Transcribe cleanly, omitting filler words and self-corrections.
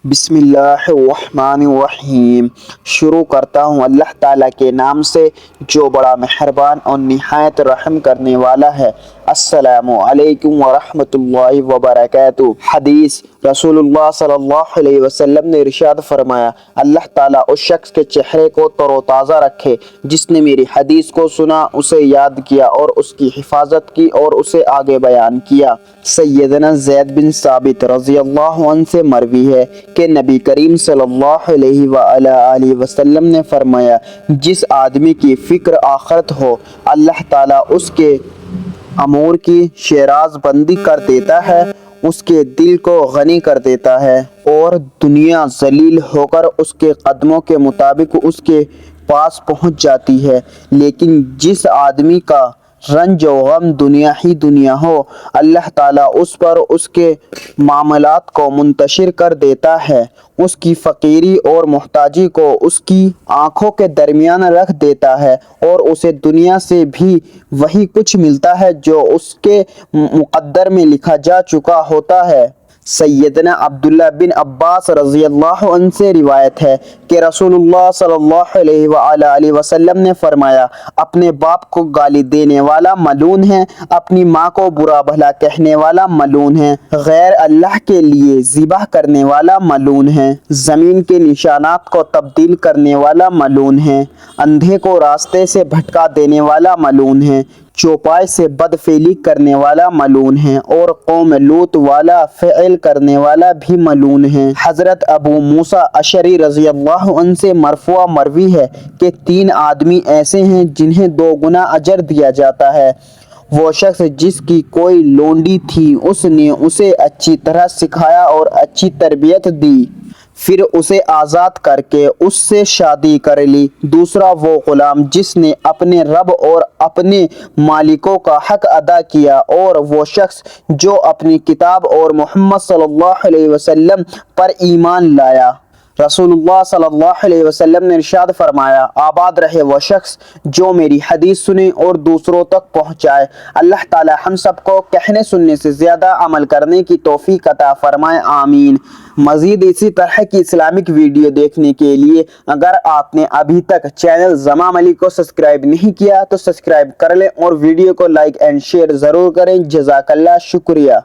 بسم اللہ الرحمن الرحیم۔ شروع کرتا ہوں اللہ تعالیٰ کے نام سے جو بڑا مہربان اور نہایت رحم کرنے والا ہے۔ السلام علیکم ورحمۃ اللہ وبرکاتہ۔ حدیث رسول اللہ صلی اللہ علیہ وسلم نے ارشاد فرمایا، اللہ تعالیٰ اس شخص کے چہرے کو تر و تازہ رکھے جس نے میری حدیث کو سنا، اسے یاد کیا اور اس کی حفاظت کی اور اسے آگے بیان کیا۔ سیدنا زید بن ثابت رضی اللہ عنہ سے مروی ہے کہ نبی کریم صلی اللہ علیہ وآلہ وسلم نے فرمایا، جس آدمی کی فکر آخرت ہو، اللہ تعالیٰ اس کے امور کی شیراز بندی کر دیتا ہے، اس کے دل کو غنی کر دیتا ہے اور دنیا ذلیل ہو کر اس کے قدموں کے مطابق اس کے پاس پہنچ جاتی ہے۔ لیکن جس آدمی کا رنج و غم دنیا ہی دنیا ہو، اللہ تعالیٰ اس پر اس کے معاملات کو منتشر کر دیتا ہے، اس کی فقیری اور محتاجی کو اس کی آنکھوں کے درمیان رکھ دیتا ہے اور اسے دنیا سے بھی وہی کچھ ملتا ہے جو اس کے مقدر میں لکھا جا چکا ہوتا ہے۔ سیدنا عبداللہ بن عباس رضی اللہ عنہ سے روایت ہے کہ رسول اللہ صلی اللہ علیہ وآلہ وسلم نے فرمایا، اپنے باپ کو گالی دینے والا ملعون ہے، اپنی ماں کو برا بھلا کہنے والا ملعون ہے، غیر اللہ کے لیے ذبح کرنے والا ملعون ہے، زمین کے نشانات کو تبدیل کرنے والا ملعون ہے، اندھے کو راستے سے بھٹکا دینے والا ملعون ہے، چوپائے سے بدفعلی کرنے والا ملعون ہے اور قوم لوط والا فعل کرنے والا بھی ملعون ہے۔ حضرت ابو موسیٰ اشعری رضی اللہ عنہ سے مرفوع مروی ہے کہ 3 آدمی ایسے ہیں جنہیں 2 گنا اجر دیا جاتا ہے۔ وہ شخص جس کی کوئی لونڈی تھی، اس نے اسے اچھی طرح سکھایا اور اچھی تربیت دی، پھر اسے آزاد کر کے اس سے شادی کر لی۔ دوسرا وہ غلام جس نے اپنے رب اور اپنے مالکوں کا حق ادا کیا، اور وہ شخص جو اپنی کتاب اور محمد صلی اللہ علیہ وسلم پر ایمان لایا۔ رسول اللہ صلی اللہ علیہ وسلم نے ارشاد فرمایا، آباد رہے وہ شخص جو میری حدیث سنے اور دوسروں تک پہنچائے۔ اللہ تعالی ہم سب کو کہنے سننے سے زیادہ عمل کرنے کی توفیق عطا فرمائے، آمین۔ مزید اسی طرح کی اسلامک ویڈیو دیکھنے کے لیے اگر آپ نے ابھی تک چینل زمام علی کو سبسکرائب نہیں کیا تو سبسکرائب کر لیں اور ویڈیو کو لائک اینڈ شیئر ضرور کریں۔ جزاک اللہ، شکریہ۔